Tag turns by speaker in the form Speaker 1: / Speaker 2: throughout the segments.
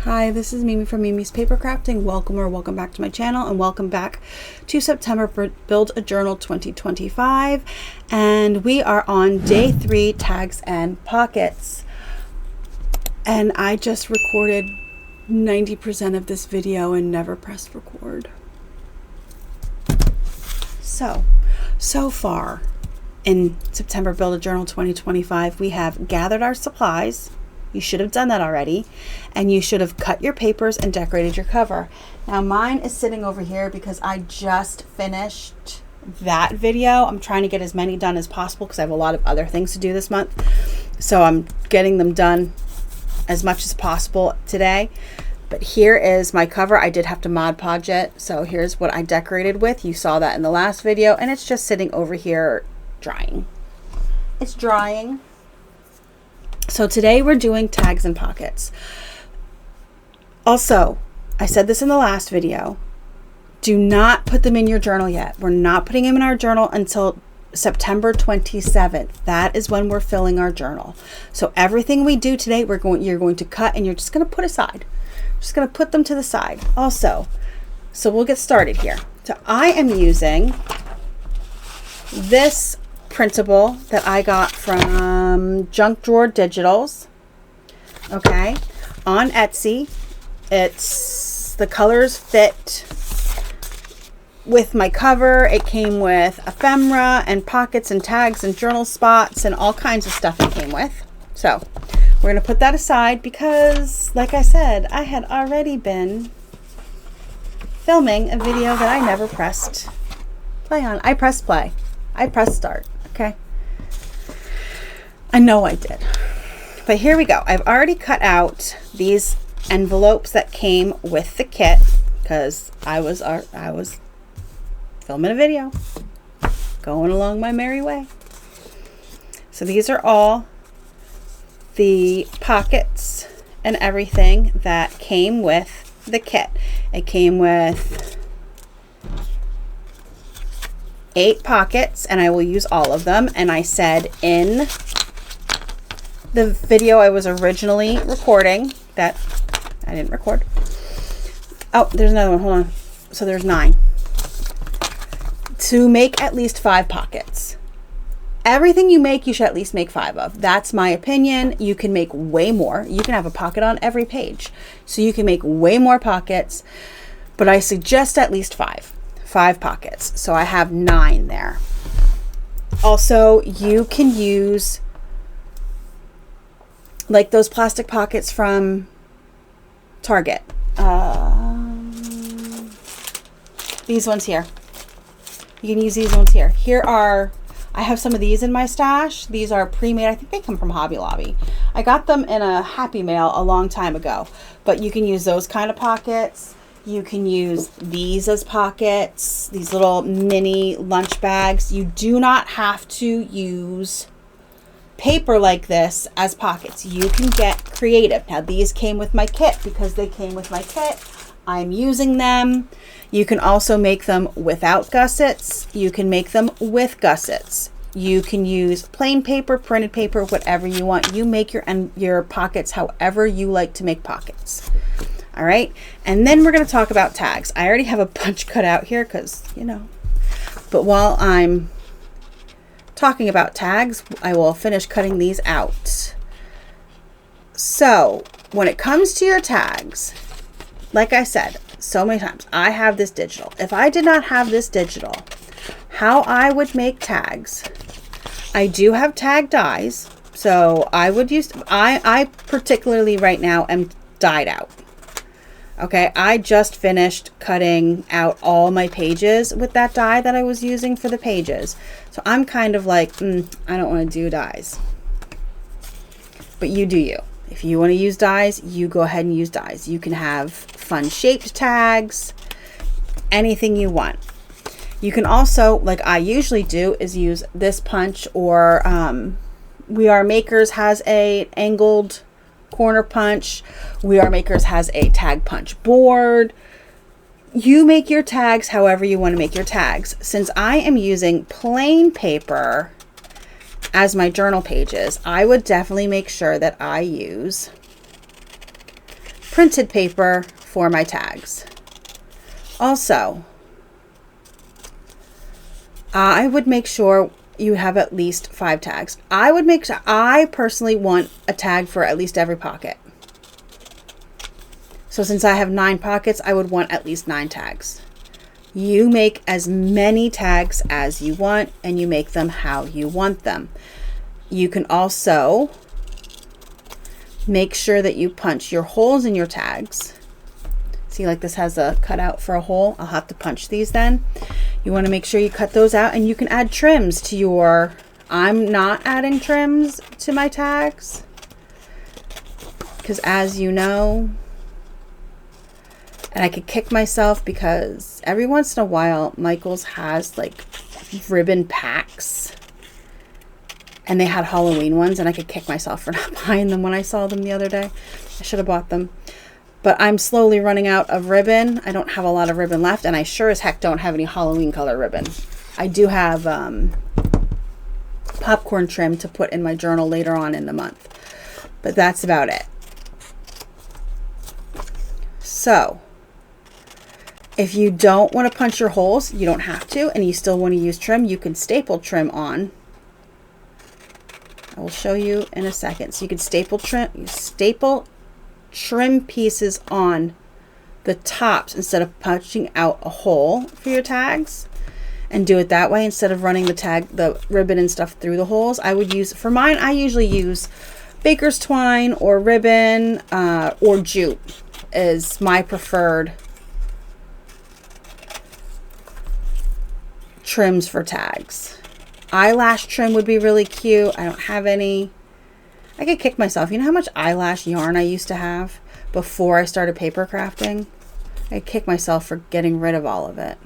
Speaker 1: Hi, this is Mimi from Mimi's Paper Crafting. Welcome back to my channel, and welcome back to September Build a Journal 2025. And we are on day 3, tags and pockets. And I just recorded 90% of this video and never pressed record. So far in September Build a Journal 2025, we have gathered our supplies. You should have done that already, and you should have cut your papers and decorated your cover. Now mine is sitting over here because I just finished that video. I'm trying to get as many done as possible because I have a lot of other things to do this month. So I'm getting them done as much as possible today. But here is my cover. I did have to Mod Podge it. So here's what I decorated with. You saw that in the last video, and it's just sitting over here drying. It's drying. So today we're doing tags and pockets. Also, I said this in the last video, do not put them in your journal yet. We're not putting them in our journal until September 27th. That is when we're filling our journal. So everything we do today, you're going to cut and you're just going to put aside. Just going to put them to the side. Also, so we'll get started here. So I am using this printable that I got from Junk Drawer Digitals, okay, on Etsy. The colors fit with my cover. It came with ephemera and pockets and tags and journal spots and all kinds of stuff it came with. So we're going to put that aside because, like I said, I had already been filming a video that I never pressed play on. I pressed play. I pressed start. Okay. I know I did. But here we go. I've already cut out these envelopes that came with the kit because I was filming a video, going along my merry way. So these are all the pockets and everything that came with the kit. It came with 8 pockets, and I will use all of them. And I said in the video I was originally recording that I didn't record. Oh, there's another one. Hold on. So there's 9. To make at least 5 pockets. Everything you make, you should at least make 5 of. That's my opinion. You can make way more. You can have a pocket on every page. So you can make way more pockets, but I suggest at least 5 pockets. So I have 9 there. Also, you can use like those plastic pockets from Target. These ones here. You can use these ones here. I have some of these in my stash. These are pre-made. I think they come from Hobby Lobby. I got them in a Happy Mail a long time ago, but you can use those kind of pockets. You can use these as pockets, these little mini lunch bags. You do not have to use paper like this as pockets. You can get creative. Now these came with my kit because they came with my kit. I'm using them. You can also make them without gussets. You can make them with gussets. You can use plain paper, printed paper, whatever you want. You make your pockets however you like to make pockets. All right, and then we're going to talk about tags. I already have a bunch cut out here because, but while I'm talking about tags, I will finish cutting these out. So when it comes to your tags, like I said so many times, I have this digital. If I did not have this digital, how I would make tags, I do have tag dies. So I would use, I particularly right now am dyed out. Okay, I just finished cutting out all my pages with that die that I was using for the pages. So I'm kind of like, I don't want to do dies. But you do you. If you want to use dies, you go ahead and use dies. You can have fun shaped tags, anything you want. You can also, like I usually do, is use this punch, or We Are Makers has a angled corner punch. We Are Makers has a tag punch board. You make your tags however you want to make your tags. Since I am using plain paper as my journal pages, I would definitely make sure that I use printed paper for my tags. Also, I would make sure you have at least 5 tags. I personally want a tag for at least every pocket. So since I have 9 pockets, I would want at least 9 tags. You make as many tags as you want, and you make them how you want them. You can also make sure that you punch your holes in your tags. See, like this has a cutout for a hole. I'll have to punch these then. You want to make sure you cut those out, and you can add trims to your... I'm not adding trims to my tags because, as you know, and I could kick myself because every once in a while Michaels has like ribbon packs, and they had Halloween ones, and I could kick myself for not buying them when I saw them the other day. I should have bought them. But I'm slowly running out of ribbon. I don't have a lot of ribbon left, and I sure as heck don't have any Halloween color ribbon. I do have popcorn trim to put in my journal later on in the month. But that's about it. So, if you don't want to punch your holes, you don't have to, and you still want to use trim, you can staple trim on. I will show you in a second. So you can staple trim pieces on the tops instead of punching out a hole for your tags, and do it that way instead of running the ribbon and stuff through the holes. I would use, for mine, I usually use baker's twine or ribbon or jute is my preferred trims for tags. Eyelash trim would be really cute. I don't have any. I could kick myself. You know how much eyelash yarn I used to have before I started paper crafting? I kick myself for getting rid of all of it.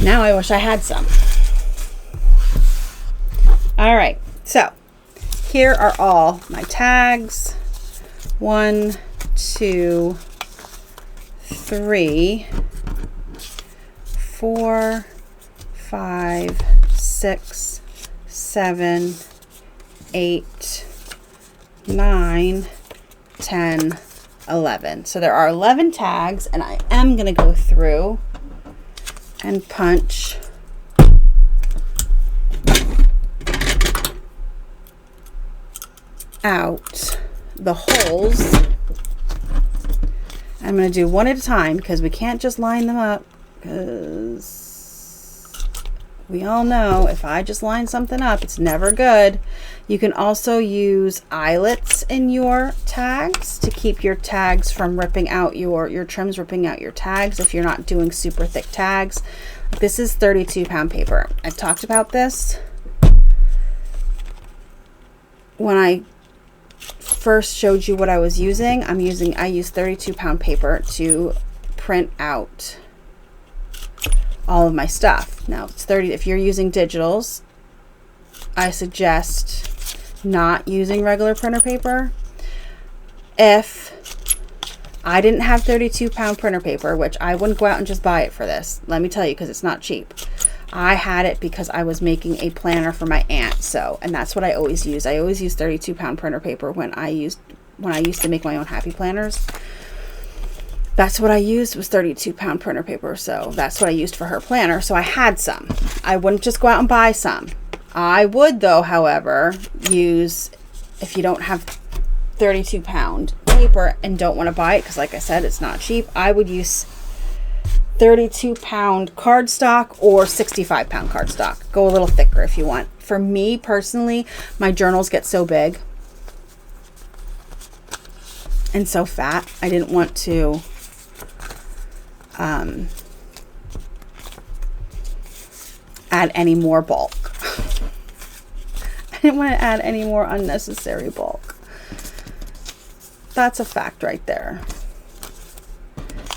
Speaker 1: Now I wish I had some. All right, so here are all my tags. 1, 2, 3, 4, 5, 6, 7, 8, 9, 10, 11. So there are 11 tags, and I am going to go through and punch out the holes. I'm going to do one at a time because we can't just line them up, because we all know if I just line something up, it's never good. You can also use eyelets in your tags to keep your tags from ripping out your trims ripping out your tags if you're not doing super thick tags. This is 32-pound paper. I've talked about this when I first showed you what I was using. I use 32-pound paper to print out all of my stuff. Now it's 30. If you're using digitals, I suggest not using regular printer paper. If I didn't have 32-pound printer paper, which I wouldn't go out and just buy it for this, let me tell you, because it's not cheap. I had it because I was making a planner for my aunt, and that's what I always use. I always use 32-pound printer paper when I used to make my own happy planners. That's what I used, was 32-pound printer paper. So that's what I used for her planner. So I had some. I wouldn't just go out and buy some. I would, though, however, use, if you don't have 32-pound paper and don't want to buy it, because like I said, it's not cheap, I would use 32-pound cardstock or 65-pound cardstock. Go a little thicker if you want. For me personally, my journals get so big and so fat, I didn't want to add any more bulk. I didn't want to add any more unnecessary bulk. That's a fact right there.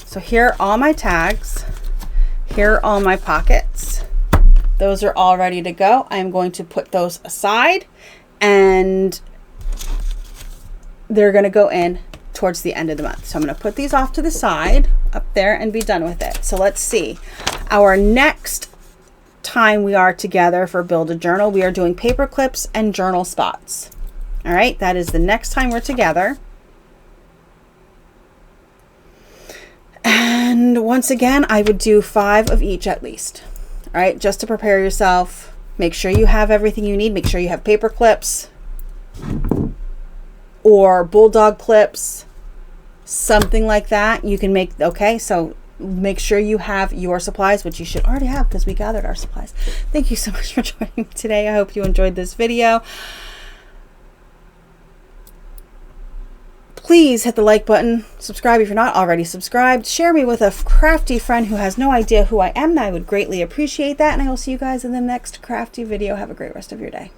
Speaker 1: So here are all my tags. Here are all my pockets. Those are all ready to go. I'm going to put those aside, and they're going to go in towards the end of the month. So I'm going to put these off to the side up there and be done with it. So let's see. Our next time we are together for Build a Journal, we are doing paper clips and journal spots. All right, that is the next time we're together. And once again, I would do 5 of each at least. All right, just to prepare yourself. Make sure you have everything you need. Make sure you have paper clips or bulldog clips, something like that. You can make, okay, so make sure you have your supplies, which you should already have because we gathered our supplies. Thank you so much for joining me today. I hope you enjoyed this video. Please hit the like button, subscribe if you're not already subscribed, share me with a crafty friend who has no idea who I am. I would greatly appreciate that, and I will see you guys in the next crafty video. Have a great rest of your day.